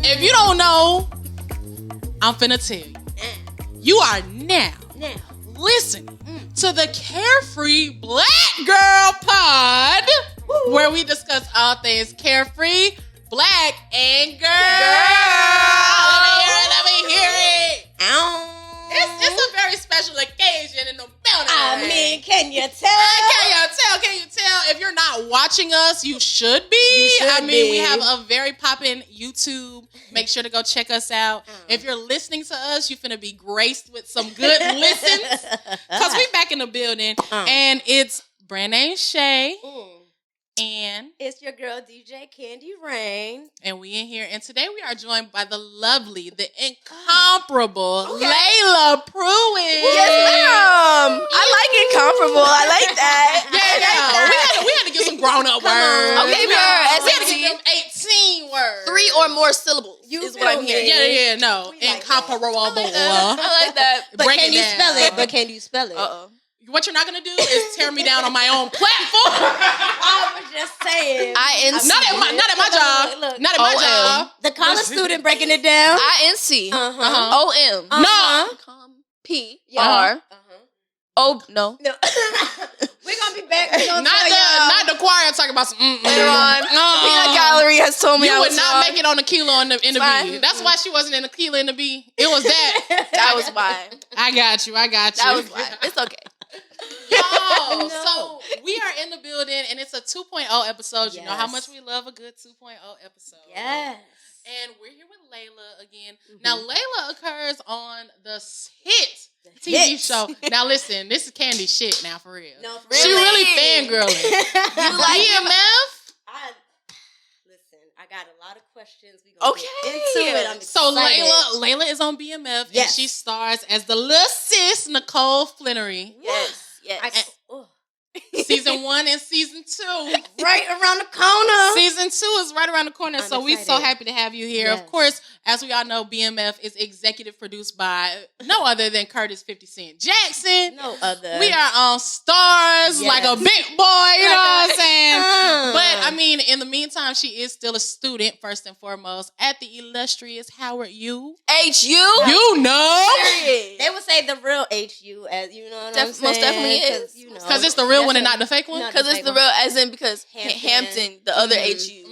If you don't know, I'm finna tell you. You are now listening to the CareFree Black Girl Pod, where we discuss all things carefree, black, and girl. Let me hear it. It's a very special occasion in the building. I mean, can you tell? Can you tell? If you're not watching us, you should be. We have a very poppin' YouTube. Make sure to go check us out. If you're listening to us, you're finna be graced with some good listens. Because we back in the building. And it's BrandNameShay. And it's your girl DJ Candy Raine. And we in here. And today we are joined by the lovely, the incomparable Laila Pruitt. Yes, ma'am. I like incomparable. I like that. Yeah. We had to get some grown up words. Okay, we had to get them 18 words. 3 or more syllables is what I'm hearing. Yeah, no. Incomparable. I like that. But can you spell it? Uh-oh. What you're not gonna do is tear me down on my own platform. I was just saying. Not at my job. Look. Not at my job. The college student breaking it down. INC. OM. No. PR. Oh no. We're gonna be back. Not the choir talking about some later on. Peanut Gallery has told me you I would was not wrong. make it on the kilo in the B. That's why she wasn't in the kilo in the B. It was that. That was why. I got you. That was why. It's okay. Yo, so we are in the building, and it's a 2.0 episode. You know how much we love a good 2.0 episode. Yes. And we're here with Laila again. Now, Laila occurs on the hit TV show. Now, listen, this is Candy shit now, for real. No, She really fangirling. You like BMF? Listen, I got a lot of questions. We gonna get into it. I'm excited. So Laila is on BMF, and she stars as the little sis Nicole Flenory. Yes. Season 1 and season 2. Right around the corner. Season 2 is right around the corner. So we're so happy to have you here. Yes. Of course, as we all know, BMF is executive produced by no other than Curtis 50 Cent Jackson. No other. We are on Starz like a big boy, you know what I'm saying? But, I mean, in the meantime, she is still a student, first and foremost, at the illustrious Howard U. HU? You know. Period. They would say the real HU, as you know what I'm saying? Most definitely is. Because it's the real one and not the fake one? Because it's the real, as in because Hampton, the other HU.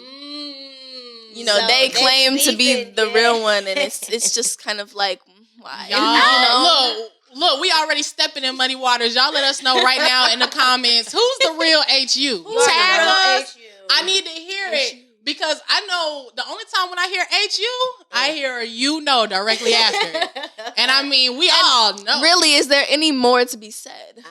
You know, so they claim to be the real one, and it's just kind of like, why? Y'all, look, we already stepping in muddy waters. Y'all let us know right now in the comments, who's the real HU? Tag us. I need to hear it. Because I know the only time when I hear HU, I hear directly after it. And I mean, we all know. Really, is there any more to be said?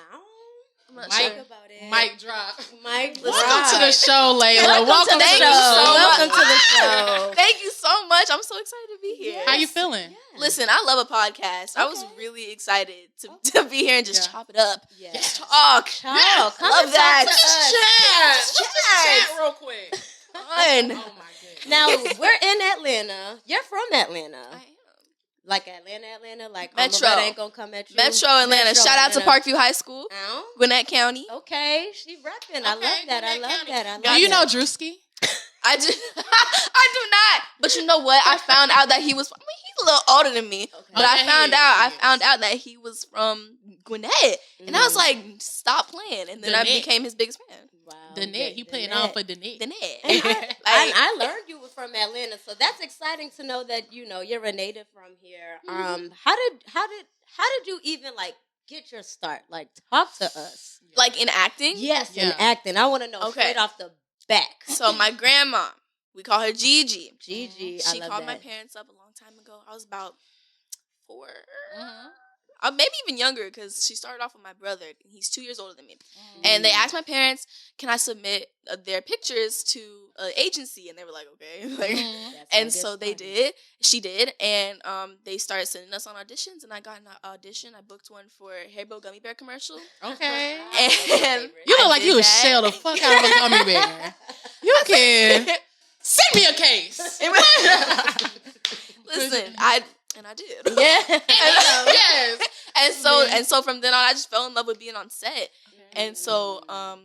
Mic drop. Welcome to the show, Laila. Welcome to the show. Thank you so much. I'm so excited to be here. How you feeling? Yeah. Listen, I love a podcast. I was really excited to be here and just chop it up. Yeah. Just talk. Love that. Let's chat real quick. Fun. Oh my goodness. Now, we're in Atlanta. You're from Atlanta. I am. Like Atlanta, like Metro. ain't gonna come at you. Metro Atlanta. Shout out to Parkview High School, Gwinnett County. Okay, she repping. I love that. Do you know Drewski? I do. I do not. But you know what? I found out that he was. I mean, he's a little older than me. Okay. But I found out that he was from Gwinnett, and I was like, stop playing. And then I became his biggest fan. Wow. The net. He playing on for the net. The net. I learned you were from Atlanta, so that's exciting to know that you're a native from here. How did you even get your start? Like, talk to us. Like in acting? Yes, in acting. I want to know straight off the back. So my grandma, we call her Gigi. Gigi, she called my parents up a long time ago. I was about 4. Maybe even younger, because she started off with my brother. He's 2 years older than me. And they asked my parents, can I submit their pictures to an agency? And they were like, okay. And so they did. She did. And they started sending us on auditions. And I got an audition. I booked one for a Haribo Gummy Bear commercial. Okay. And you look like you would shell the fuck out of a gummy bear. You can. Send me a case. Listen, I did. Yes. so from then on, I just fell in love with being on set. And so I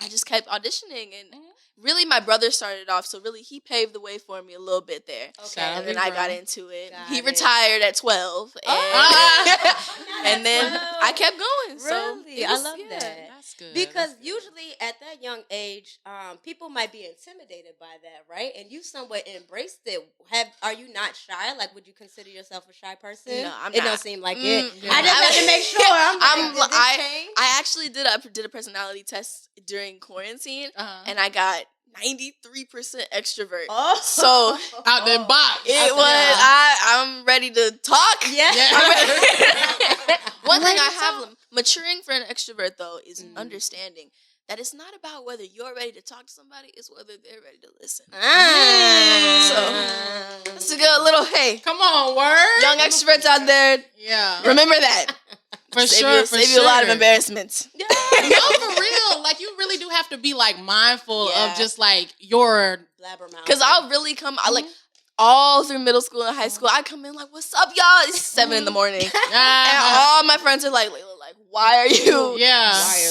just kept auditioning, and really my brother started off, so really he paved the way for me a little bit there. Okay. And then I got into it. He retired at 12. And then I kept going. Really? So I love that. That's good. Because usually at that young age, people might be intimidated by that, right? And you somewhat embraced it. Are you not shy? Like, would you consider yourself a shy person? No, I'm It not. don't seem like it. Yeah. I just had to make sure. I actually did a personality test during quarantine, and I got 93% extrovert. Oh. So out the box. it was. I'm ready to talk. Yeah. One thing I have maturing for an extrovert though is understanding that it's not about whether you're ready to talk to somebody; it's whether they're ready to listen. So that's a good little Come on, word. young extroverts out there. Yeah. Remember that. For Save sure. you a lot of embarrassments. No, for real. Like, you really do have to be, like, mindful of just, like, your Blabbermouth. Because I'll really come, all through middle school and high school, I come in like, what's up, y'all? It's 7 in the morning. And all my friends are like, Layla, like, why are you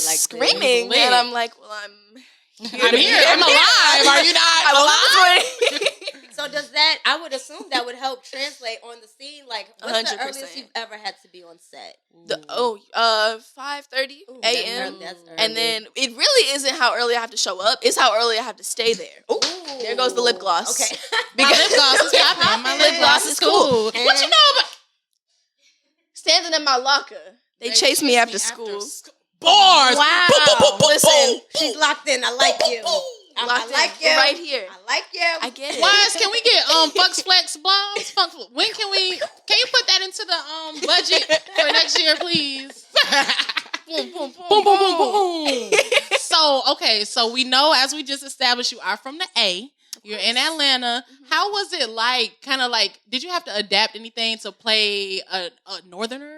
screaming? And I'm like, well, I'm here. I'm alive. Are you not alive? So does that, I would assume that would help translate on the scene. Like, what's the 100%. earliest you've ever had to be on set? 5:30 a.m. That's early. And then it really isn't how early I have to show up. It's how early I have to stay there. Ooh. There goes the lip gloss. Okay. My lip gloss is popping. My lip gloss is cool. What you know about standing in my locker? They chase me after school. Bars. Wow. Listen, she's locked in. I like you. I like you. Right here. I like you. I get it. Wize, can we get Fucks Flex Blogs? When can you put that into the budget for next year, please? Boom, boom, boom, Boom, boom, boom, boom. So we know, as we just established, you are from the A. You're in Atlanta. How was it like, kind of like, did you have to adapt anything to play a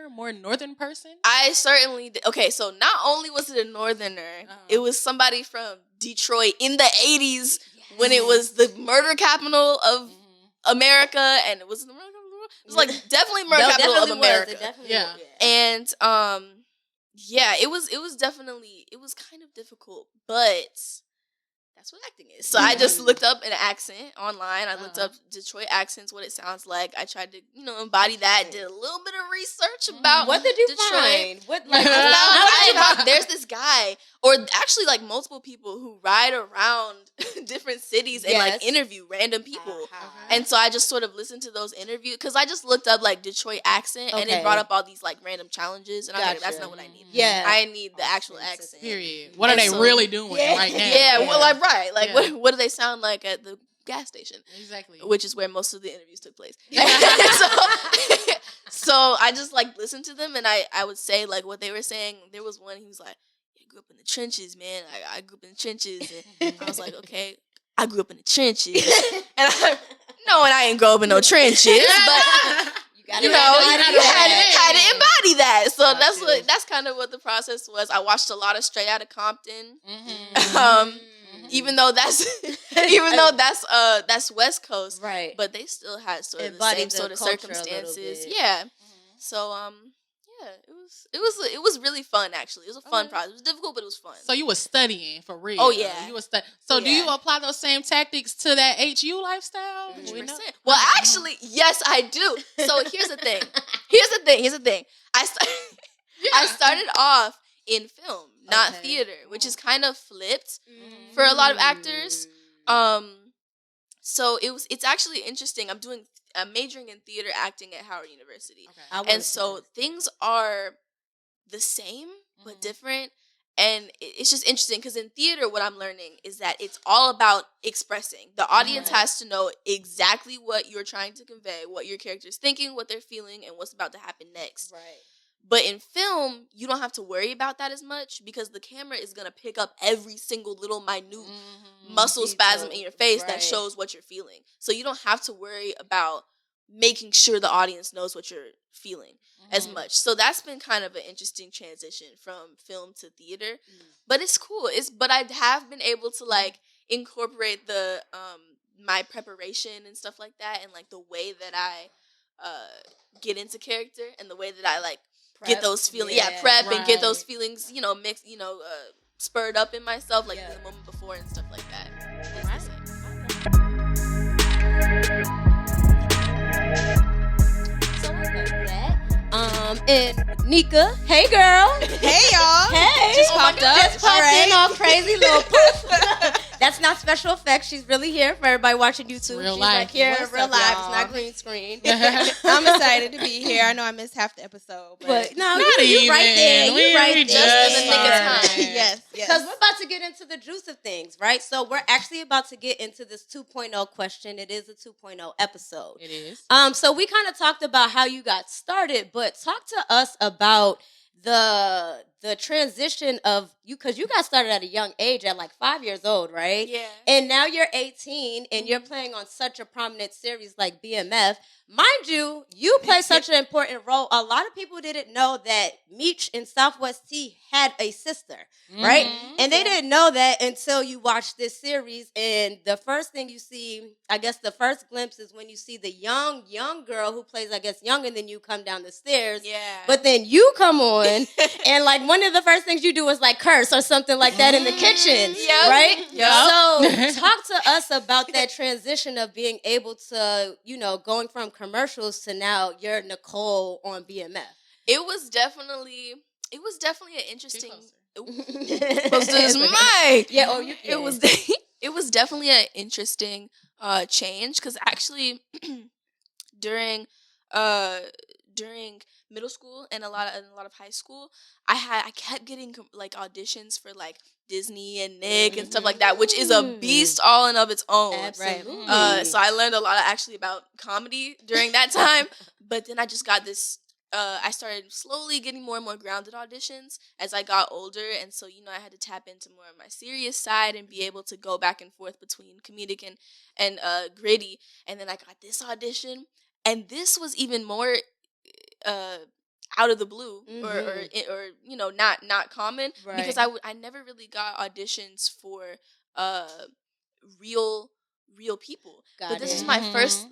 more northern person? I certainly did. Okay, so not only was it a northerner, it was somebody from Detroit in the 80s when it was the murder capital of America, and it was the murder capital. It was like definitely murder capital of America. Yeah. And it was definitely, it was kind of difficult, but that's what acting is. So I just looked up an accent online. I looked up Detroit accents, what it sounds like. I tried to, embody that. Did a little bit of research about what did you Detroit. find? What There's this guy, or actually like multiple people who ride around different cities and like interview random people. And so I just sort of listened to those interviews because I just looked up like Detroit accent and it brought up all these like random challenges, and I was like, that's not what I need. Yeah, I need the actual accent. Period. What are they really doing right now? Yeah, well, like like what do they sound like at the gas station? Exactly. Which is where most of the interviews took place. So I just like listened to them, and I would say like what they were saying. There was one, he was like, I grew up in the trenches, man. I grew up in the trenches. And I was like, okay, I grew up in the trenches. And I ain't grow up in no trenches, but had to embody that. So that's kind of what the process was. I watched a lot of Straight Outta Compton. Even though that's West Coast, right? But they still had sort of the same sort of circumstances. Yeah. So it was really fun. Actually, it was a fun process. It was difficult, but it was fun. So you were studying for real. Oh yeah, you were So do you apply those same tactics to that HU lifestyle? 100%. Well, actually, yes, I do. So here's the thing. I started off in film, not theater, which is kind of flipped for a lot of actors. So it's actually interesting. I'm majoring in theater acting at Howard University. Okay. And so things are the same but different. And it's just interesting because in theater, what I'm learning is that it's all about expressing. The audience has to know exactly what you're trying to convey, what your character's thinking, what they're feeling, and what's about to happen next. Right. But in film, you don't have to worry about that as much because the camera is going to pick up every single little minute muscle spasm in your face that shows what you're feeling. So you don't have to worry about making sure the audience knows what you're feeling as much. So that's been kind of an interesting transition from film to theater. But it's cool. But I have been able to like incorporate the my preparation and stuff like that, and like the way that I get into character and the way that I like get those feelings. Yeah, prep and get those Right. feelings, mixed, spurred up in myself, like the moment before and stuff like that. It's the same. So I love that. And Nika, hey girl. Hey y'all. Hey. Just popped up. Just popped in all crazy little poof. That's not special effects. She's really here for everybody watching YouTube. Real She's life. like here in What's real up, life. y'all? It's not green screen. I'm excited to be here. I know I missed half the episode, But no, Not you right there. even. You right We there. just in the nick of time. yes. Because we're about to get into the juice of things, right? So we're actually about to get into this 2.0 question. It is a 2.0 episode. It is. So we kind of talked about how you got started, but talk to us about the transition of you, because you got started at a young age at like 5 years old, right? Yeah. And now you're 18 and you're playing on such a prominent series like BMF. Mind you, you play such an important role. A lot of people didn't know that Meech in Southwest T had a sister, right? And they didn't know that until you watch this series. And the first thing you see, I guess the first glimpse is when you see the young girl who plays, I guess, younger than you come down the stairs. Yeah. But then you come on and like one of the first things you do is like curse or something like that in the kitchen, Yep. right? Yep. So talk to us about that transition of being able to, going from commercials to now you're Nicole on BMF. It was definitely an interesting. Get Close to this mic. Yeah. Oh, you. It was it was definitely an interesting change, because actually during middle school and a lot of high school, I kept getting like auditions for like Disney and Nick and stuff like that, which is a beast all in of its own. Absolutely. So I learned a lot actually about comedy during that time. But then I just got this. I started slowly getting more and more grounded auditions as I got older, and so I had to tap into more of my serious side and be able to go back and forth between comedic and gritty. And then I got this audition, and this was even more out of the blue, or not common, because I never really got auditions for real people. But this is my first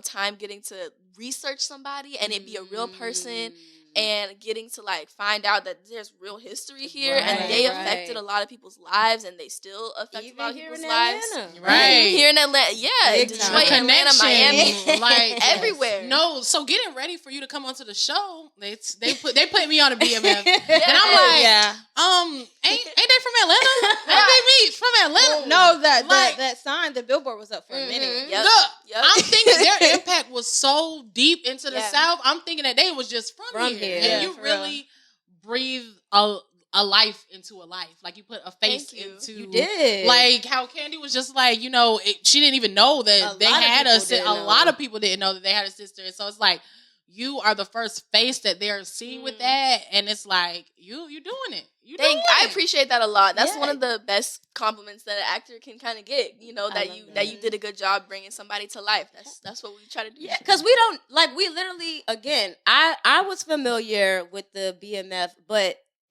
time getting to research somebody and it be a real person, and getting to like find out that there's real history here, and they affected a lot of people's lives, and they still affect Even a lot of here people's in lives. Atlanta. Right. Here in Atlanta, yeah, Big Detroit, time. Atlanta, Miami, like everywhere. No, so getting ready for you to come onto the show, they put me on a BMF, and I'm like, yeah. ain't they from Atlanta? Big Meech from Atlanta. No, Like- that sign, the billboard was up for a minute. Yep. Look, Yep. I'm thinking their impact was so deep into the Yeah. South. I'm thinking that they was just from here. Yeah, And you for real. really breathe a life into a life. Like you put a face Thank you. into. You did. Like how Candy was just like, she didn't even know that they had a sister. A lot of people didn't know that they had a sister. And so it's like, you are the first face that they're seeing with that. And it's like, you doing it. I appreciate that a lot. That's Yeah. one of the best compliments that an actor can kind of get. That you did a good job bringing somebody to life. That's what we try to do. Yeah, because we literally, again, I was familiar with the BMF,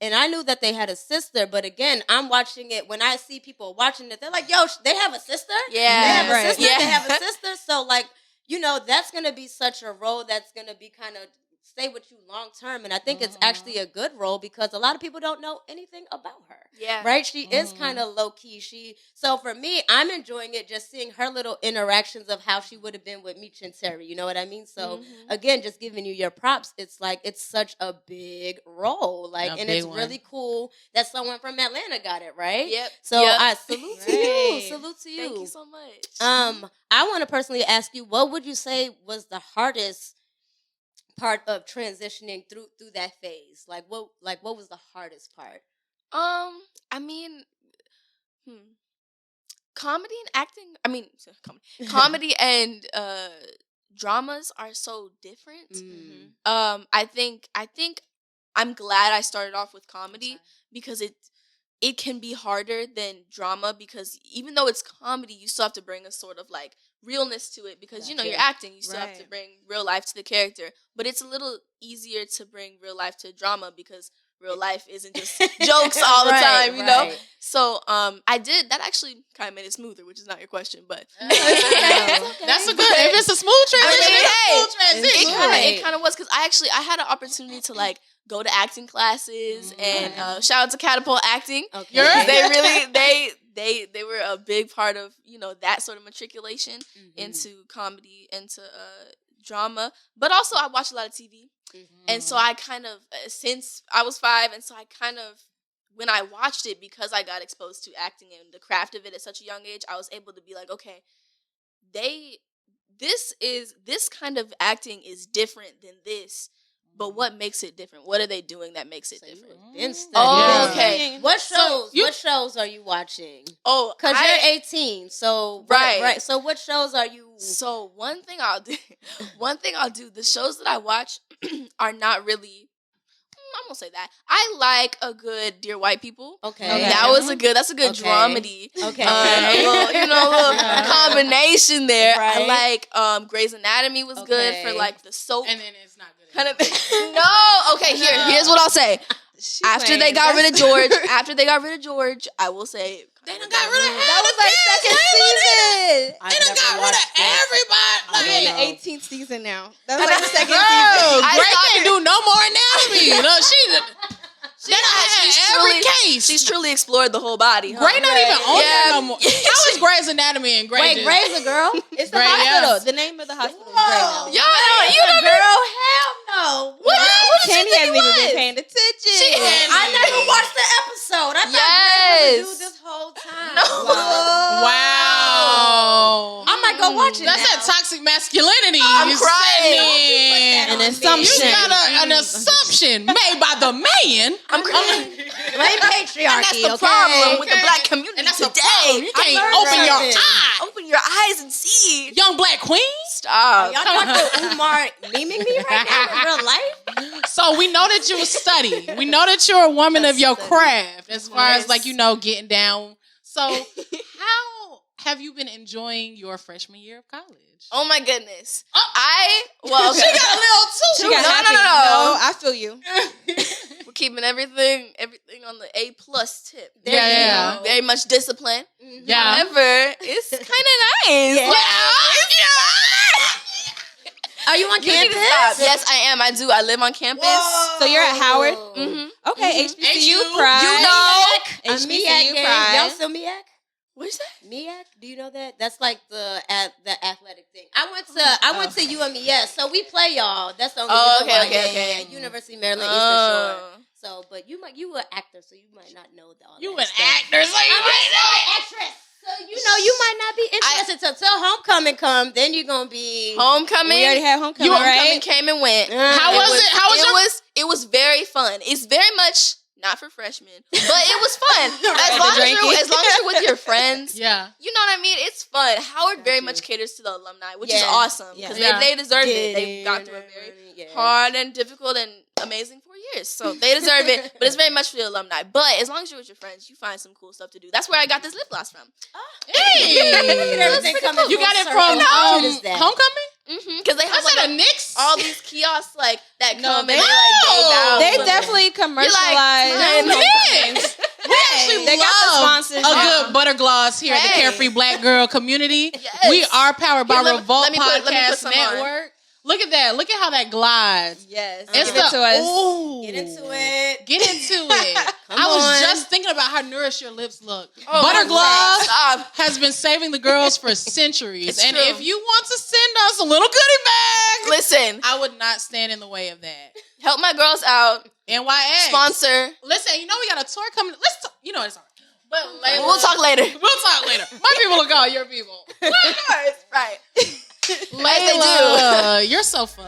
and I knew that they had a sister, but again, I'm watching it, when I see people watching it, they're like, yo, they have a sister? Yeah. They have a Right. sister? Yeah. They have a sister? So, like, that's going to be such a role that's going to be kind of stay with you long term, and I think it's actually a good role because a lot of people don't know anything about her. Yeah. Right? She is kind of low key. So for me, I'm enjoying it just seeing her little interactions of how she would have been with Meech and Terry. You know what I mean? So again, just giving you your props. It's like it's such a big role. And it's really cool that someone from Atlanta got it, right? Yep. So Yep. I salute to you. Salute to you. Thank you so much. I want to personally ask you, what would you say was the hardest part of transitioning through that phase? What was the hardest part? I mean, comedy and acting. I mean, comedy and dramas are so different. I think I'm glad I started off with comedy because it can be harder than drama, because even though it's comedy, you still have to bring a sort of like realness to it, because you're acting, you still have to bring real life to the character. But it's a little easier to bring real life to drama because real life isn't just jokes all the time, you know? Right. So I did. That actually kind of made it smoother, which is not your question, but. That's a good, if it's a smooth transition, It kind of was, because I had an opportunity to like go to acting classes and shout out to Catapult Acting. Okay. They were a big part of, you know, that sort of matriculation into comedy, into drama, but also I watched a lot of TV. And so I kind of, since I was 5, and so I kind of, when I watched it, because I got exposed to acting and the craft of it at such a young age, I was able to be like, okay, this kind of acting is different than this, but what makes it different? What are they doing that makes it different? Oh, okay. What shows are you watching? Oh, because you're 18, so right. So what shows are you? So one thing I'll do. The shows that I watch are not really. I'm gonna say that I like a good Dear White People. Okay. That's a good dramedy. Okay. A little combination there. Right. I like Grey's Anatomy was good for like the soap. And then it's not good. Kind of thing. No. Okay. Here's what I'll say. After they got rid of George, I will say they done got rid of that was like second season. They done got rid of everybody. We're in the 18th season now. That was like the second Girl, season. Gray can't do no more anatomy. Look, she had every case. She's truly explored the whole body. Huh? Gray not even on there no more. How is Grey's Anatomy and Gray? Wait, Gray's a girl? It's the Gray, hospital. yes. The name of the hospital is Gray now. You know, Girl, hell no. What Candy hasn't even been paying attention. I never watched the episode. I thought Gray was a dude this whole time. No. Wow. I might go watch it. That's now. that toxic masculinity. I'm You're crying. An assumption. You got an assumption made by the man. I'm crying. Blame patriarchy, And that's the problem with the black community And that's the today. problem. You can't learned open your something. eye. Open your eyes and see. Young black queen. Stop. Y'all Dr. Umar memeing me right now in real life? So we know that you study. We know that you're a woman of your craft as far as like, getting down. So how have you been enjoying your freshman year of college? Oh my goodness. Okay. She got a little too. She got No, happy. no. No, I feel you. We're keeping everything on the A+ tip. Yeah. Very much discipline. Yeah. However, it's kind of nice. Yeah. Are you on You need to campus? stop. Yes, I am. I do. I live on campus. Whoa. So you're at Howard? Mm-hmm. Okay, HBCU HU. Pride. You know. HBCU MEAC Pride. Y'all still MEAC? What is that? MEAC? Do you know that? That's like the athletic thing. I went to UMES, so we play y'all. That's the only reason why. Okay. Yeah. University of Maryland, Eastern Shore. So, but you an actor, so you might not know all You that an stuff. actor, so you might know. Actress. So you might not be interested till homecoming come. Then you're gonna be Homecoming. We already had homecoming, Homecoming right? came and went. How was it? It was very fun. It's very much not for freshmen, but it was fun. as long as you're with your friends, Yeah. you know what I mean. It's fun. Howard very much caters to the alumni, which is Yeah. awesome because Yeah. they deserve it. They've gone through a very hard and difficult and amazing 4 years, so they deserve it. But it's very much for the alumni. But as long as you're with your friends, you find some cool stuff to do. That's where I got this lip gloss from. Hey. everything coming You got it full from circle. What is that? homecoming? Because they have Was like it a Knicks? all these kiosks like that No, come they- and they like gave out. They some- definitely commercialized. Knicks. We actually They got the love sponsors. a good butter gloss here at the Hey. Carefree Black Girl community. Yes. We are powered by Here, let me Revolt put Podcast some on. Network. Look at that. Look at how that glides. Yes. It's Give it to us. Ooh. Get into it. Get into it. Come I was on. just thinking about how nourished your lips look. Oh, Butter my gloss God. Stop. has been saving the girls for centuries. It's and true. if you want to send us a little goodie bag, Listen, I would not stand in the way of that. help my girls out. NYX. Sponsor. Listen, we got a tour coming. Let's talk. It's all right. But later. We'll talk later. We'll talk later. My people will call your people. Of course, right. Layla, you're so fun.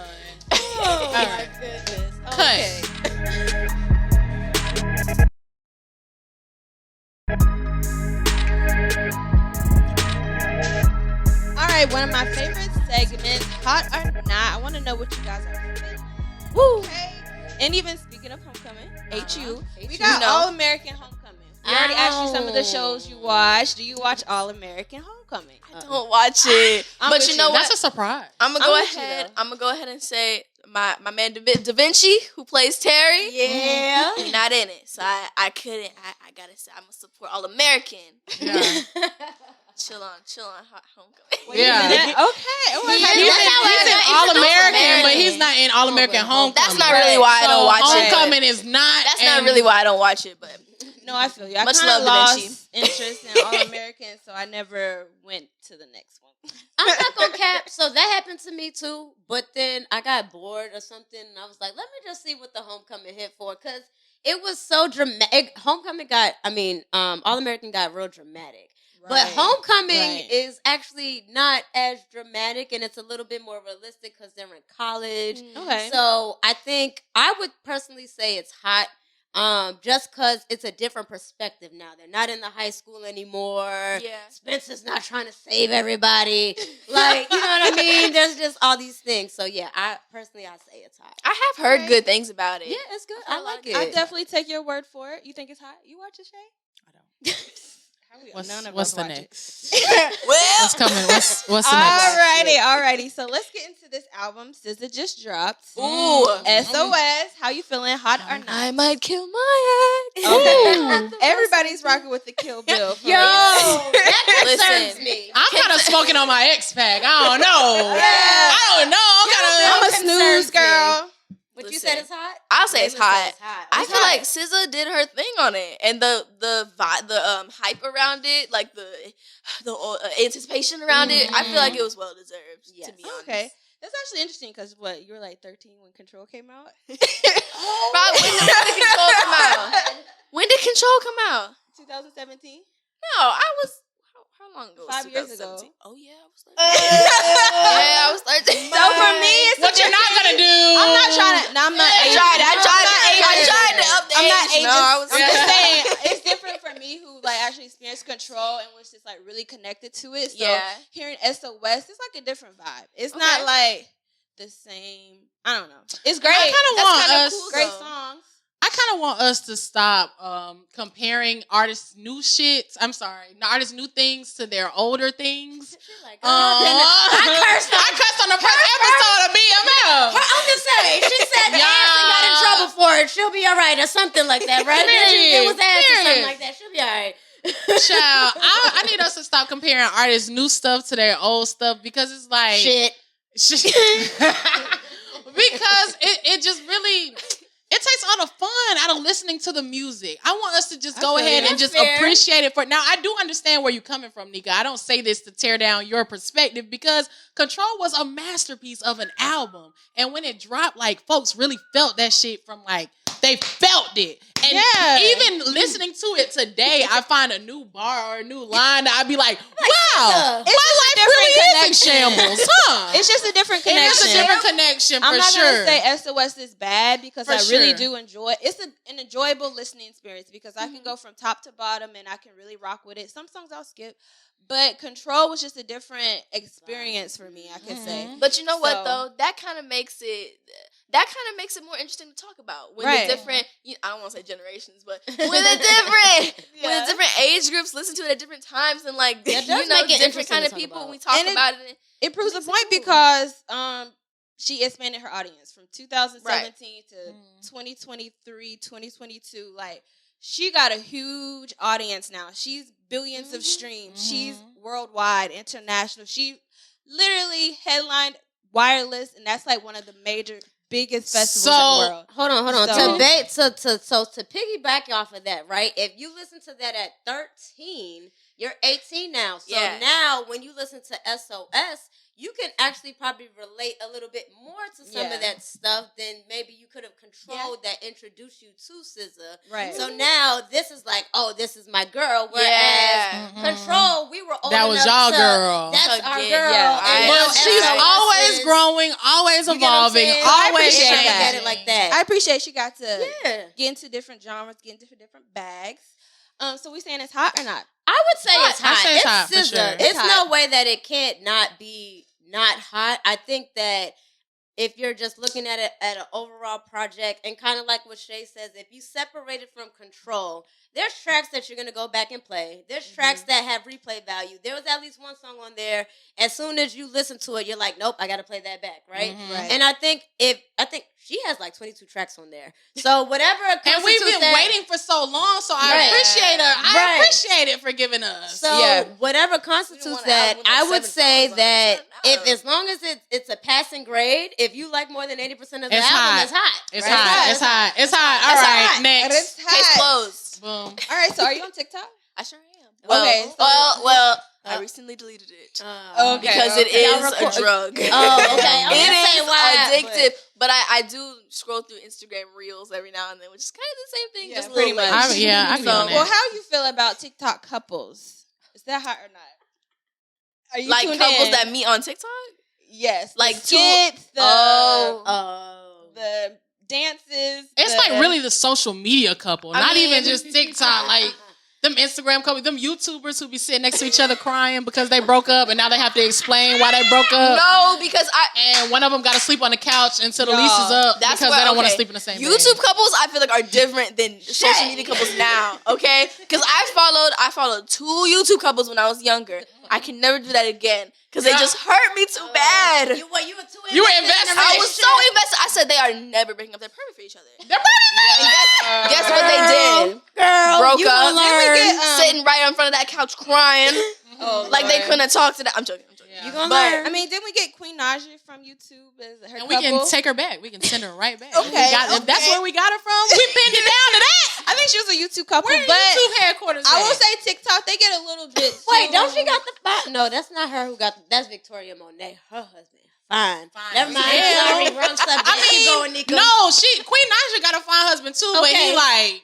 Oh my my goodness. Cut. All right, one of my favorite segments, Hot or Not. I want to know what you guys are feeling. Woo. Okay. And even speaking of homecoming, HU, we HU. got You know. All-American Homecoming. We already asked you some of the shows you watch. Do you watch All-American Homecoming? Don't watch it. I'm But with you you. know what? That's a surprise. I'm gonna I'm go with you, ahead. though. I'm gonna go ahead and say my man Da Vinci, who plays Terry. Yeah. He's not in it, so I couldn't. I gotta say I'm gonna support All American. Yeah. chill on Homecoming. Yeah. He's in All American, but he's not in All American Homecoming. That's not really why I don't watch it. Homecoming is not. That's not really why I don't watch it, but. No, I feel you. I Much kind love, of Da Vinci. lost interest in All American, so I never went to the next one. I'm not gonna cap. So that happened to me too. But then I got bored or something, and I was like, let me just see what the Homecoming hit for, because it was so dramatic. Homecoming got, All American got real dramatic. Right. But Homecoming is actually not as dramatic, and it's a little bit more realistic because they're in college. Okay. So I think I would personally say it's hot. Just because it's a different perspective now. They're not in the high school anymore. Yeah. Spencer's not trying to save everybody. Like, you know what I mean? There's just all these things. So yeah, I say it's hot. I have heard good things about it. Yeah, it's good. I like it. I definitely take your word for it. You think it's hot? You watch it, Shay? I don't. None of What's us the watch it. next? Well, What's coming? What's the next? Alrighty. So let's get into this album. SZA just dropped. ooh, SOS. How you feeling? Hot or not? I might kill my ex. Okay. Everybody's rocking with the Kill Bill. Yo, that concerns Listen. me. I'm kind of smoking on my X pack. I don't know. Yeah. I don't know. I'm a snooze girl. But you Listen. said it's hot? I'll say it's Maybe hot. I It's feel hot. like SZA did her thing on it, and the hype around it, like the anticipation around it. I feel like it was well deserved. Yes. To be honest. Okay. That's actually interesting because you were like 13 when Control came out? Right, when did Control come out? When did Control come out? 2017? No, I was. How long ago? 5 years ago. 2017? Oh yeah, I was 13. Yeah, I was 13. So for me, it's What you're not gonna do? I'm not trying to. No, I'm not. I tried to up the I'm not age. ageist. No, I was. I'm just saying it's different for me who like actually experienced Control and was just like really connected to it. So Yeah. hearing SOS, it's like a different vibe. It's Okay. not like the same. I don't know. It's great. I kind of That's want kinda us. cool, Great though. songs. I kind of want us to stop comparing artists' new artists' new things to their older things. Like, I cursed on the first episode of BMF. I'm just saying, she said Ashley got in trouble for it. She'll be all right, or something like that, right? It was Ash or something like that. She'll be all right. Child, I need us to stop comparing artists' new stuff to their old stuff because it's like Shit. because it just really. It takes all the fun out of listening to the music. I want us to just go ahead and just appreciate it for now. I do understand where you're coming from, Nika. I don't say this to tear down your perspective because Control was a masterpiece of an album. And when it dropped, like, folks really felt that shit from, like, they felt it. And even listening to it today, I find a new bar or a new line that I'd be like, wow, my life really is in shambles, huh? It's just a different connection. It is a different connection, I'm for not sure. gonna say SOS is bad because For I really sure. do enjoy it. It's an enjoyable listening experience because I can go from top to bottom and I can really rock with it. Some songs I'll skip, but Control was just a different experience for me, I could say. But you know what So- though? That kind of makes it more interesting to talk about when Right. the different. I don't want to say generations, but when the different age groups listen to it at different times and like That does make it different interesting kind to of talk people about. we talk And about it. It proves a Makes it point cool. because she expanded her audience from 2017 to 2023, 2022. Like, she got a huge audience now. She's billions of streams. She's worldwide, international. She literally headlined Wireless, and that's like one of the biggest festivals in the world. Hold on. So- To piggyback off of that, right? If you listen to that at 13, you're 18 now. So now when you listen to SOS, you can actually probably relate a little bit more to some of that stuff than maybe you could have controlled that introduced you to SZA. Right. So now this is like, oh, this is my girl. Whereas Control, we were old That was enough y'all girl. That's So our get- girl. yeah, And I- now But she's SOS always is- growing, always You get what I'm evolving, saying? I always appreciate Look that. at it like that. I appreciate she got to Yeah. get into different genres, get into different bags. So we saying it's hot or not? I would say it's I hot. say it's hot, for SZA. sure. It's It's no hot. way that it can't not be not hot. I think that if you're just looking at it at an overall project, and kind of like what Shay says, if you separate it from control, there's tracks that you're going to go back and play. There's tracks that have replay value. There was at least one song on there, as soon as you listen to it, you're like, nope, I got to play that back, right? Right. And I think she has like 22 tracks on there. So whatever and we've been waiting for so long, so I appreciate her. I appreciate it for giving us. So whatever constitutes that, I would say that as long as it's a passing grade, if you like more than 80% of the album, it's hot. It's hot. All right, next. It's hot. Case closed. Boom. All right, so are you on TikTok? I sure am. Well, I recently deleted it. Okay. Because it is a drug. Oh, okay. It is addictive. But I do scroll through Instagram Reels every now and then, which is kind of the same thing, just pretty much. much. I feel that. Well, how you feel about TikTok couples? Is that hot or not? Are you like tuned couples in? that meet on TikTok? Yes. Like the skits, the dances. It's like really the social media couple, not even just TikTok. Like them Instagram couple, them YouTubers who be sitting next to each other crying because they broke up, and now they have to explain why they broke up. No, because and one of them got to sleep on the couch until the lease is up because they don't want to sleep in the same YouTube bed. couples, I feel like are different than social media couples now. Okay, because I followed 2 YouTube couples when I was younger. I can never do that again because they just hurt me too bad. You were too invested. You were invested. I was so invested. I said they are never breaking up. They're perfect for each other. They're perfect. Guess what they did? Girl, broke you up. Sitting Sitting right in front of that couch crying. Like they couldn't talk to that. I'm joking. Yeah. You gonna learn. I mean, didn't we get Queen Naja from YouTube as her And couple? we can take her back. We can send her right back. Okay, If that's where we got her from, we pinned it down to that. I think she was a YouTube couple, Where but YouTube headquarters I at? will say TikTok, they get a little bit. Wait, don't she got the spot? No, that's not her who got. That's Victoria Monet. Her husband. Fine. Never mind. Yeah. Sorry, wrong subject. Keep going, Nika. No, Queen Naja got a fine husband too, but Okay.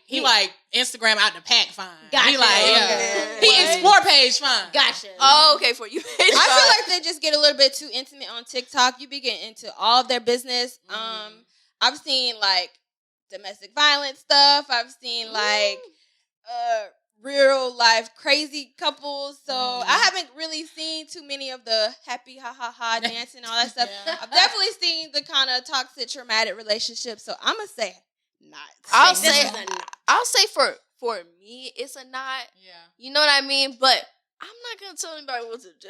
he like Instagram out the pack fine. Gotcha. He like Okay. he explore page fine. Gotcha. Oh, okay, for you. I feel like they just get a little bit too intimate on TikTok. You be getting into all of their business. I've seen like domestic violence stuff. I've seen like real life crazy couples. So I haven't really seen too many of the happy dancing and all that stuff. Yeah. I've definitely seen the kind of toxic, traumatic relationships. So I'm gonna say not. I'll This say is a no. I'll say for me it's a not. Yeah. You know what I mean? But I'm not gonna tell anybody what to do.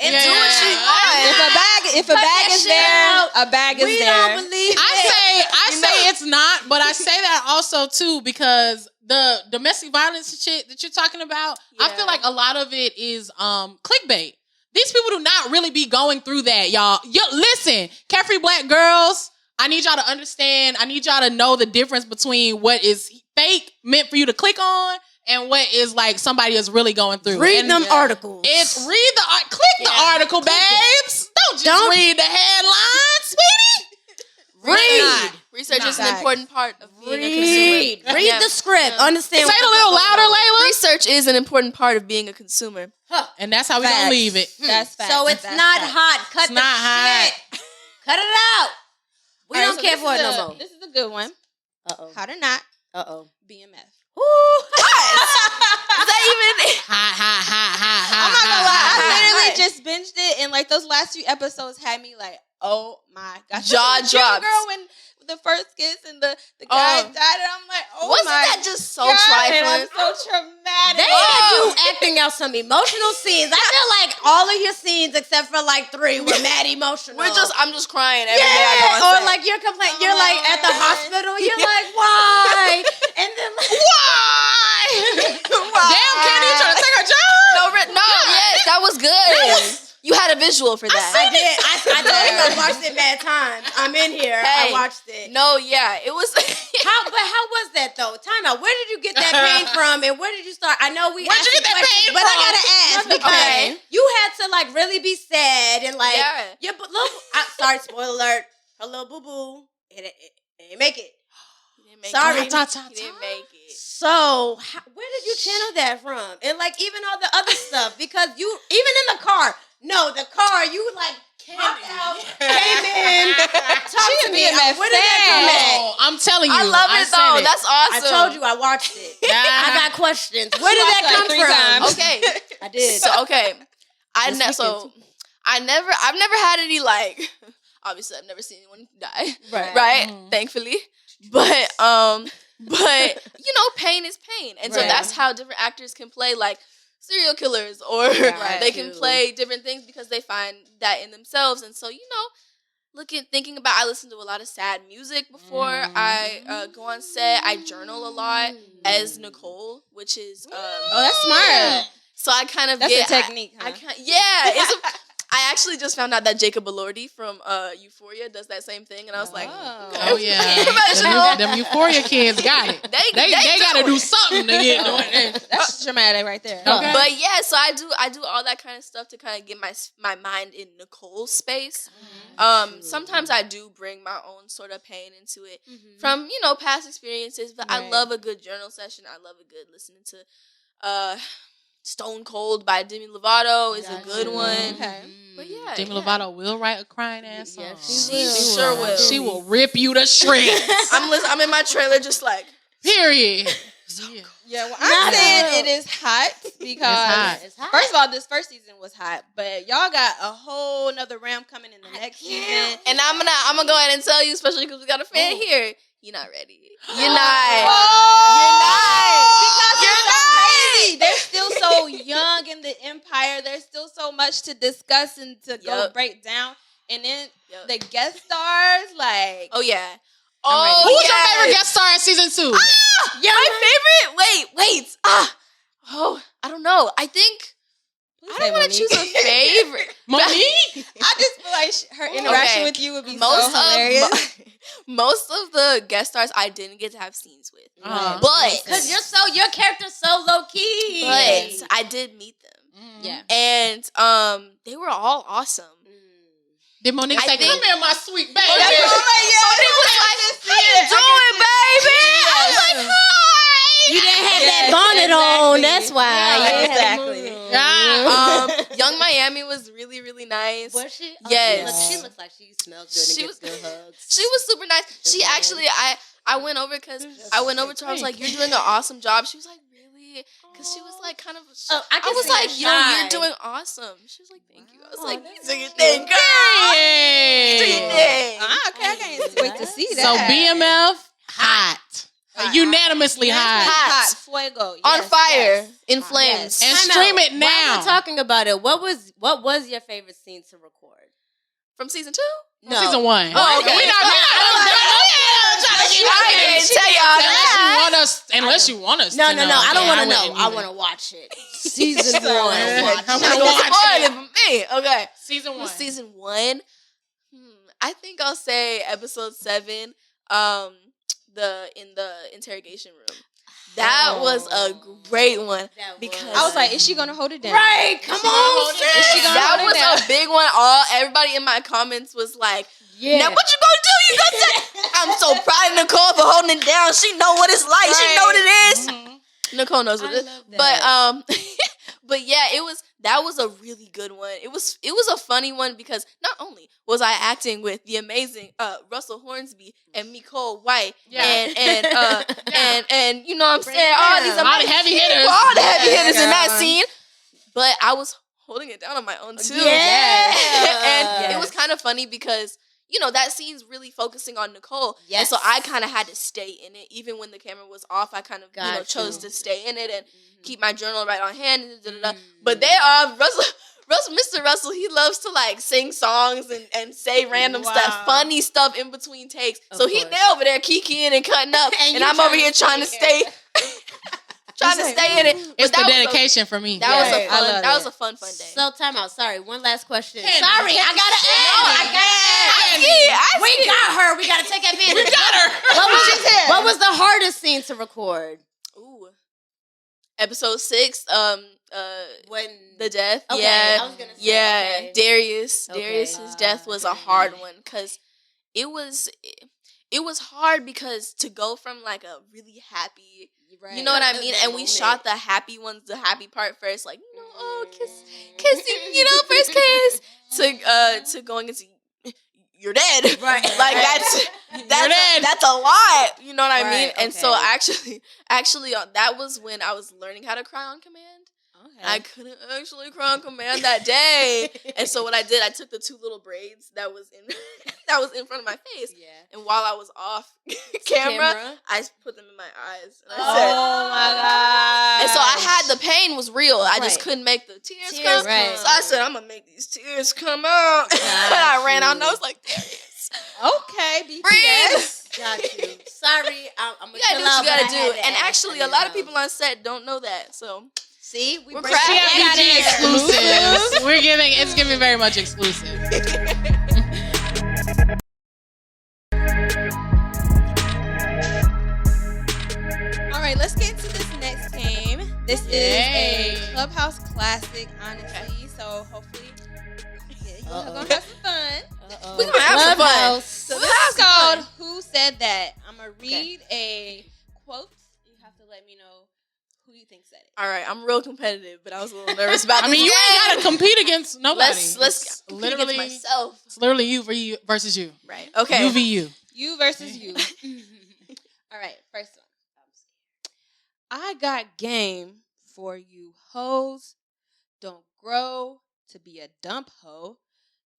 And Yeah. do what she wants. If a bag is there, a bag is We there. don't believe I say it's not, but I say that also too because the domestic violence shit that you're talking about, I feel like a lot of it is clickbait. These people do not really be going through that, y'all. Listen, Carefree Black girls, I need y'all to understand. I need y'all to know the difference between what is fake, meant for you to click on, and what is like somebody is really going through. Read them articles. Click the article, babes. Don't read the headline, sweetie. Read. Research is an Facts. important part of being a consumer. Read the script. Understand. Say it a little louder, Layla. Research is an important part of being a consumer. And that's how we gonna leave it. That's facts. So it's not hot. Cut It's the not hot. shit. Cut it out. We All right, don't so care this for is it no more. This is a good one. Uh-oh. Hot or not, Uh-oh. BMF. Is that even? I'm not gonna lie, I literally just binged it, and like those last few episodes had me like, oh my gosh, Jaw Wasn't it dropped. Girl, when the first kiss and the guy died, and I'm like, oh Wasn't my that just so God, trifling? and I'm so traumatic. They had you acting out some emotional scenes. I feel like all of your scenes, except for like 3, were mad emotional. I'm just crying every day I go on or set. like you're complaining. You're like at the hospital. You're like, why? And then like, why? Damn, Candy, you trying to take her job? Yes, that was good. You had a visual for that. I did. I told you I watched it mad times. I'm in here. Hey. I watched it. No, yeah, it was. How was that though? Time out. Where did you get that pain from, and where did you start? I know we. Where'd you asked get that questions, pain but from? I gotta ask because Okay. you had to like really be sad and like your little. Sorry, spoiler alert. Her little boo boo. It didn't make it. Sorry. He didn't make it. So where did you channel that from? And like even all the other stuff because you even in the car. No, the car you like popped out, came in, talked to me. Where did that come at? Oh, I'm telling you. I love it though. That's I awesome. told you I watched it. I got questions. Where did that come from? Okay. I did. So okay. I've never had any like Obviously, I've never seen anyone die. Right. Thankfully. But you know, pain is pain. And so that's how different actors can play like serial killers, or they can play different things because they find that in themselves. And so, you know, thinking about, I listen to a lot of sad music before I go on set. I journal a lot as Nicole, which is that's smart. So I kind of that's a technique. I actually just found out that Jacob Elordi from Euphoria does that same thing, and I was like, oh yeah, them Euphoria kids got it. They got to do something to get doing it. That's dramatic right there. Okay. But yeah, so I do all that kind of stuff to kind of get my mind in Nicole's space. Sometimes I do bring my own sort of pain into it from, you know, past experiences, but I love a good journal session. I love a good listening to Stone Cold by Demi Lovato is a good one. Okay. But yeah, Demi Lovato will write a crying ass song. She sure will. She will rip you to shreds. I'm in my trailer just like, period. Yeah, well, I'm saying it is hot because it's hot. First of all, this first season was hot, but y'all got a whole nother round coming in the next season. And I'm gonna go ahead and tell you, especially because we got a fan here. You're not ready. You're not. Because you're so crazy. They're still so young in the empire. There's still so much to discuss and to go break down. And then the guest stars, like, oh yeah. Oh, who's your favorite guest star in season 2? My favorite. Wait. I don't know. I think. I don't want to choose a favorite. Monique? I just feel like her interaction with you would be so hilarious. Most of the guest stars I didn't get to have scenes with. But because your character's so low key. But I did meet them. Yeah. And they were all awesome. Did Monique say, "Come here, my sweet baby"? Monique was like, "How you doing, baby?" I was like, "Hi." You didn't have that bonnet on. That's why. Exactly. Young Miami was really, really nice. Was she? Yes. She looks like she smells good and gets good hugs. She was super nice. She actually, I went over to her. I was like, "You're doing an awesome job." She was like, "Really?" Because she was like kind of. I was like, "You're doing awesome." She was like, "Thank you." I was like, "You do your thing, girl. You do your thing." Okay, I can't wait to see that. So BMF hot. Unanimously hot. Fuego. On fire. In flames. And stream it now. While we're talking about it, what was your favorite scene to record? From season 2? No. Season 1. Oh, okay. I can't tell y'all unless you want us. No. I don't want to know. I want to watch it. Season 1. Spoil it for me. Okay. Season 1. Season 1. I think I'll say episode 7. In the interrogation room. That was a great one because I was like, is she gonna hold it down? Right, come on, is she gonna that hold it down? was a big one. Everybody in my comments was like, now what you gonna do? You gonna say, I'm so proud of Nicole for holding it down. She know what it's like. She know what it is. Mm-hmm. Nicole knows what it is. But yeah, that was a really good one. It was a funny one because not only was I acting with the amazing Russell Hornsby and Nicole White and you know what I'm saying, all these amazing heavy hitters. All the heavy hitters in that scene, but I was holding it down on my own too. And it was kind of funny because, you know, that scene's really focusing on Nicole. Yes. And so I kind of had to stay in it. Even when the camera was off, I kind of chose to stay in it and keep my journal right on hand. But they are, Mr. Russell, he loves to like sing songs and say random stuff, funny stuff in between takes. So they over there kikiing and cutting up. And I'm over here trying to stay. Trying to stay in it. It's the dedication for me. That was a fun day. So time out. Sorry, one last question. Candy. Sorry, I gotta ask. We got her. We gotta take advantage. We got her. What was the hardest scene to record? Ooh, episode 6. When the death. Okay, yeah, I was gonna say, Darius. Darius's death was a hard one because it was hard because to go from like a really happy. Right. You know what I mean? And we shot the happy ones, the happy part first, like, you know, kissing, you know, first kiss, to going into you're dead. Right. Like that's a lot. You know what I mean? And so actually that was when I was learning how to cry on command. I couldn't actually cry on command that day. And so what I did, I took the 2 little braids that was in front of my face. Yeah. And while I was off camera, I put them in my eyes. And I said, oh my God. And so I had, the pain was real. I just couldn't make the tears come. Right. So I said, I'm going to make these tears come out. And I ran out and I was like, there it is. Okay, BTS. Breathe. Got you. Sorry, I'm You gotta do what you gotta do. And actually, a lot of people on set don't know that. So, see, we're break cracking PG exclusives. It's giving very much exclusive. All right, let's get to this next game. This is a Clubhouse classic, honestly. So hopefully, we're gonna have some fun. we're gonna have some fun. So this is called Who Said That? I'm gonna read a quote. You have to let me know who you think said it. All right, I'm real competitive, but I was a little nervous about this. I mean, you ain't gotta compete against nobody. Let's literally myself. It's literally you versus you. Right. Okay. You v you. You versus you. All right, first one. I got game for you hoes. Don't grow to be a dump hoe.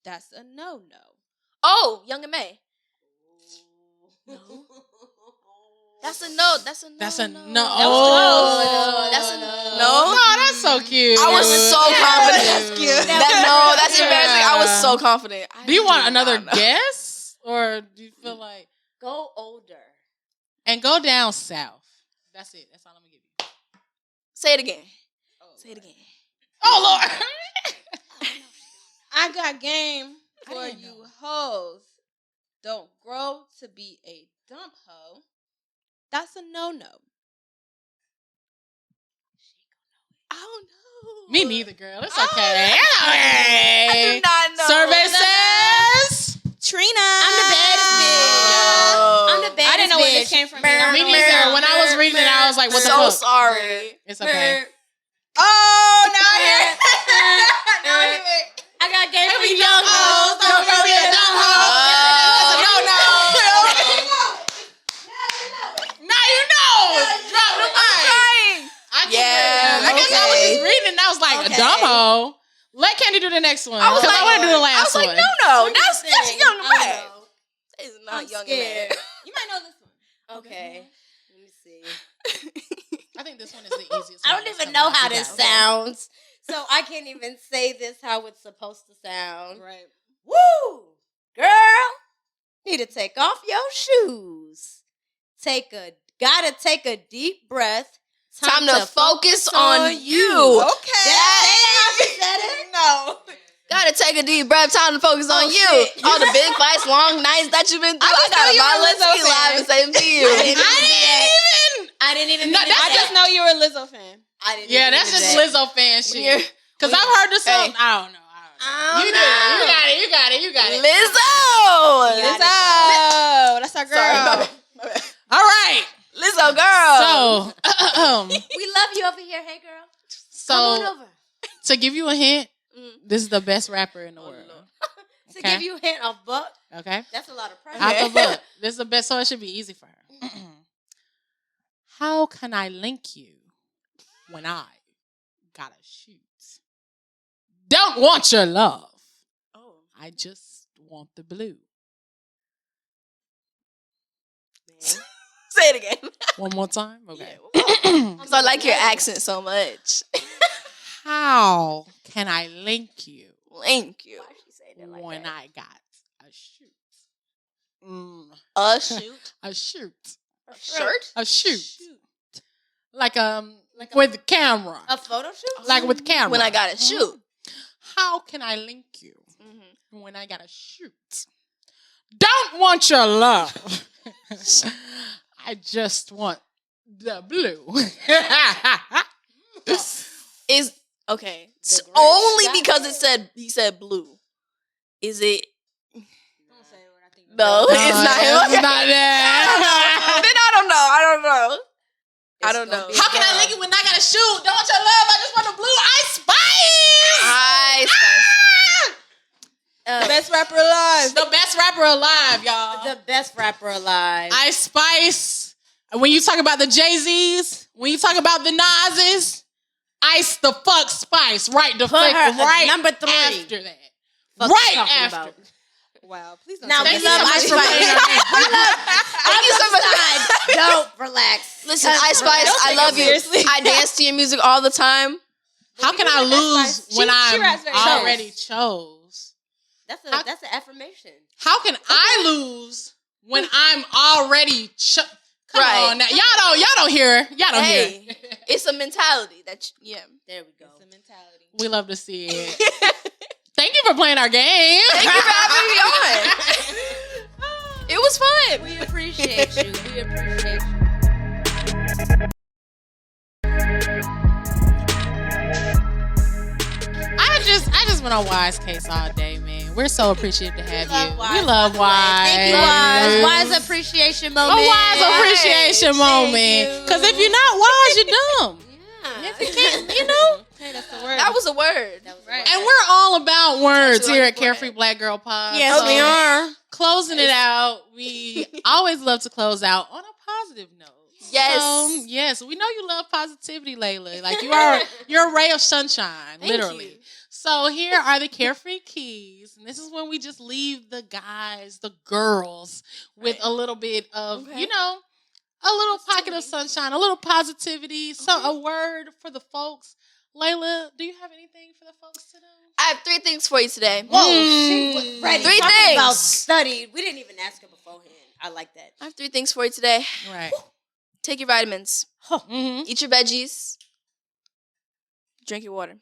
That's a no-no. Oh, Young and May. No. That's a no. That's a no. That's a no. Oh. That's a no. No, that's so cute. I was so confident. That's cute. That's embarrassing. I was so confident. Do you want another guess? Or do you feel like... Go older. And go down south. That's it. That's all I'm going to give you. Say it again. Say it again. Oh, Lord. I got game for you hoes. Don't grow to be a dump hoe. That's a no-no. I don't know. Me neither, girl. It's okay. I do not know. Survey says... Trina. I'm the baddest bitch. I'm the baddest I didn't know where this bitch. came from. Me neither. When I was reading it, I was like, what the So fuck? sorry. It's okay. Oh, now I hear it. I got game for you young hoes. Don't go be a dumb hoe. Now you know. Drop the mic. I guess I was just reading and I was like, a dumb hoe. Let Candy do the next one. I was Because like, I want to do the last one. I was like, no. That's Young and May. It's not I'm Young scared. and May. You might know this one. Okay. Let me see. I think this one is the easiest I one. don't even know how this sounds. So I can't even say this how it's supposed to sound. Right. Woo! Girl, need to take off your shoes. Gotta take a deep breath. Time to focus on you. Okay. No. Gotta take a deep breath. Time to focus on you. Shit. All the big fights, long nights that you've been through. I got a Let's Be Live and same to you. I didn't even No, I just know you're a Lizzo fan. Yeah, that's just Lizzo fan shit. Because I've heard the song. I don't know. You got it. Lizzo. That's our girl. Sorry, my bad. All right. Lizzo girl. So, we love you over here. Hey, girl. so come on over. to give you a hint, this is the best rapper in the world. To give you a hint of book. Okay. That's a lot of pressure. Out the book. This is the best, so it should be easy for her. How can I link you when I gotta shoot? Don't want your love. Oh. I just want the blue. Say it again. One more time? Okay. Because I like your accent so much. How can I link you Link you. when I got a shoot? A shoot? A shoot. A shirt? A shoot. Like with camera. A photo shoot? Like with camera. When I got a shoot. How can I link you when I got to shoot? Don't want your love. I just want the blue. Is okay. Only because he said blue. Is it? Don't say what I think. No, it's not him. It's not that. Then I don't know. How can I link you when I got to shoot? Don't want your love. I just want the blue. Ice Spice. Best rapper alive. The best rapper alive, y'all. The best rapper alive. Ice Spice. When you talk about the Jay-Z's, when you talk about the Nas's, Ice the fuck Spice. Right the Put fuck her right number 3. after that. Fuck Right you talking after. about. Wow, please don't. Now, say we that. love Ice Spice. Thank you so much. Don't relax. Listen, Ice Spice, I love you. seriously. I dance to your music all the time. How can I lose when She raps very I'm already chose? That's an affirmation. How can I lose when I'm already Come Right. on now. Y'all don't hear. Y'all don't hear. Hey, it's a mentality that, There we go. It's a mentality. We love to see it. Thank you for playing our game. Thank you for having me on. It was fun. We appreciate you. We appreciate you. I just been on Wize case all day, man. We're so appreciative to have you. We Love love Wize. Thank you, Wize. Wize appreciation moment. A Wize appreciation moment. Because if you're not Wize, you're dumb. Yeah. If you can't, you know. Hey, that's the word. That was a word. right. And we're all about words That's here what at I'm Carefree Black Girl Pod. Yes, So, we are. closing it out. We always love to close out on a positive note. Yes. So, yes, we know you love positivity, Layla. Like you're a ray of sunshine, Thank literally. you. So here are the Carefree keys, and this is when we just leave the guys, the girls, with a little bit of, Okay. you know, a little pocket of sunshine, a little positivity, so a word for the folks. Layla, do you have anything for the folks today? I have 3 things for you today. Whoa, she was ready. 3 Talking things. about studied. We didn't even ask her beforehand. I like that. I have 3 things for you today. Right. Take your vitamins. Mm-hmm. Eat your veggies. Drink your water.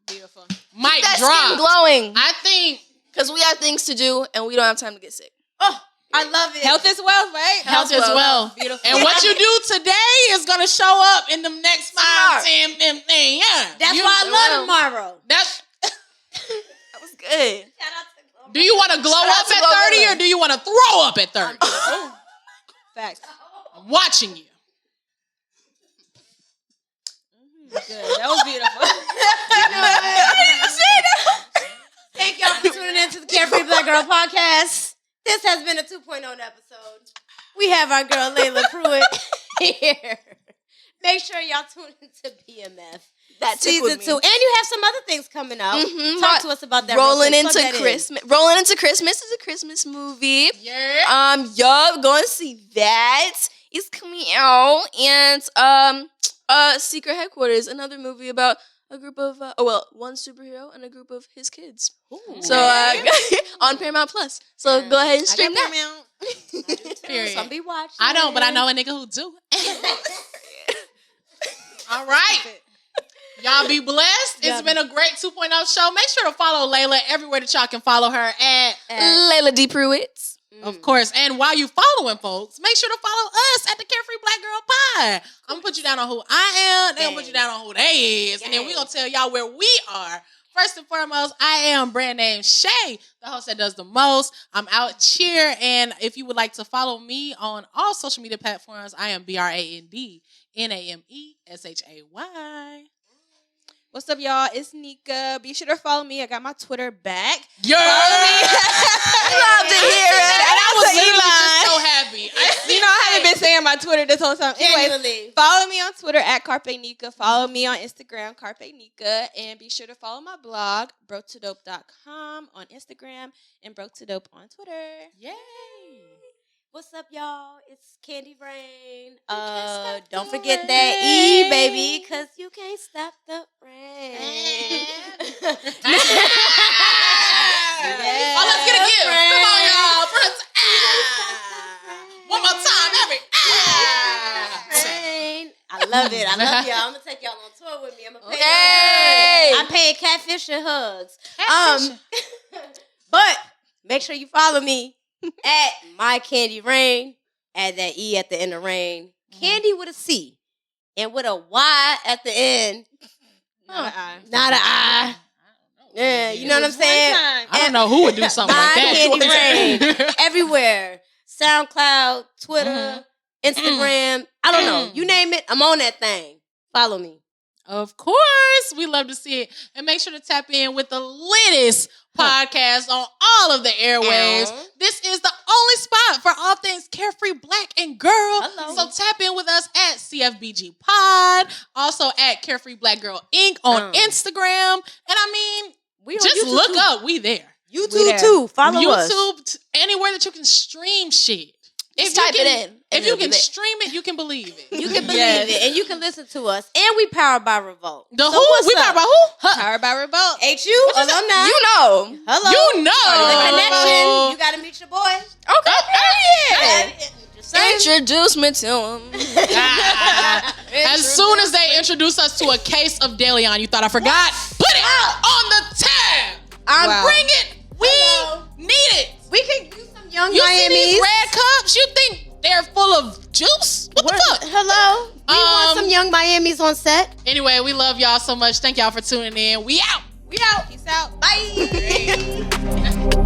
Beautiful. Mic That drop. skin glowing. I think Because we have things to do and we don't have time to get sick. Oh, I love it. Health is wealth, right? health is well. Beautiful. And what you do today is going to show up in the next 5, 10, 15. Yeah. That's You- why I love tomorrow. That's. That was good. Shout out to Do you want to glow Shout out up to at Glorilla. 30 or do you want to throw up at 30? Facts. I'm watching you. Good. That was beautiful. Thank y'all for tuning in to the Carefree Black Girl Podcast. This has been a 2.0 episode. We have our girl Laila Pruitt here. Make sure y'all tune into BMF. That Season 2. And you have some other things coming out. Mhm. Talk to us about that. Rolling real quick. into Plug that in. Christmas. Rolling into Christmas is a Christmas movie. Yeah. Y'all going to see that. It's coming out. And Secret Headquarters, another movie about a group of one superhero and a group of his kids. Ooh. So on Paramount Plus. So go ahead and stream that. Period. Some be watching. I don't, but I know a nigga who do. All right. Y'all be blessed. It's been a great 2.0 show. Make sure to follow Layla everywhere that y'all can follow her at. Laila D. Pruitt. Of course. And while you following folks, make sure to follow us at the Carefree Black Girl Pie. I'm going to put you down on who I am. They're going to put you down on who they is. And then we're going to tell y'all where we are. First and foremost, I am BrandNameShay, the host that does the most. I'm out here. And if you would like to follow me on all social media platforms, I am BrandNameShay. What's up, y'all? It's Nika. Be sure to follow me. I got my Twitter back. Yeah. Love to hear it. I was literally Elon. just so happy. You know, I haven't been saying my Twitter this whole time. Anyway, Genuinely. follow me on Twitter at Carpe Nika. Follow me on Instagram, Carpe Nika. And be sure to follow my blog, brotodope.com on Instagram and brotodope on Twitter. Yay. What's up, y'all? It's Candy Raine. stop Don't the forget that rain. E, baby, because you can't stop the rain. Oh, let's get a gift. Come on, y'all. Press one more time, every Rain. I love it. I love y'all. I'm gonna take y'all on tour with me. I'm gonna pay Hey. y'all. I'm paying catfish and hugs. But make sure you follow me at my Candy Raine. Add that E at the end of rain. Candy with a C and with a Y at the end. Not an I. Not an I. Yeah, you know what I'm saying? One time. I don't know who would do something like My Candy that. Raine. Everywhere. SoundCloud, Twitter, Instagram. I don't know. You name it, I'm on that thing. Follow me. Of course. We love to see it. And make sure to tap in with the latest podcast on all of the airwaves. This is the only spot for all things carefree black and girl. Hello. So tap in with us at CFBG Pod. Also at Carefree Black Girl Inc. on Instagram. And I mean, we just look too. Up. We there. YouTube too. Follow us. YouTube, anywhere that you can stream shit. If you type it in. If you can stream it, you can believe it. You can believe it. And you can listen to us. And we powered by Revolt. The who? We powered by who? Powered by Revolt. HU alumni. You know. Hello. You know. The connection. You got to meet your boy. Okay. Introduce me to him. As soon as they introduce us to a case of DeLeon, you thought I forgot? Put it on the tab. Bring it. We need it. We can use some young You Miamis. see these red cups? You think they're full of juice? What the fuck? Hello. We want some young Miamis on set. Anyway, we love y'all so much. Thank y'all for tuning in. We out. We out. Peace out. Bye.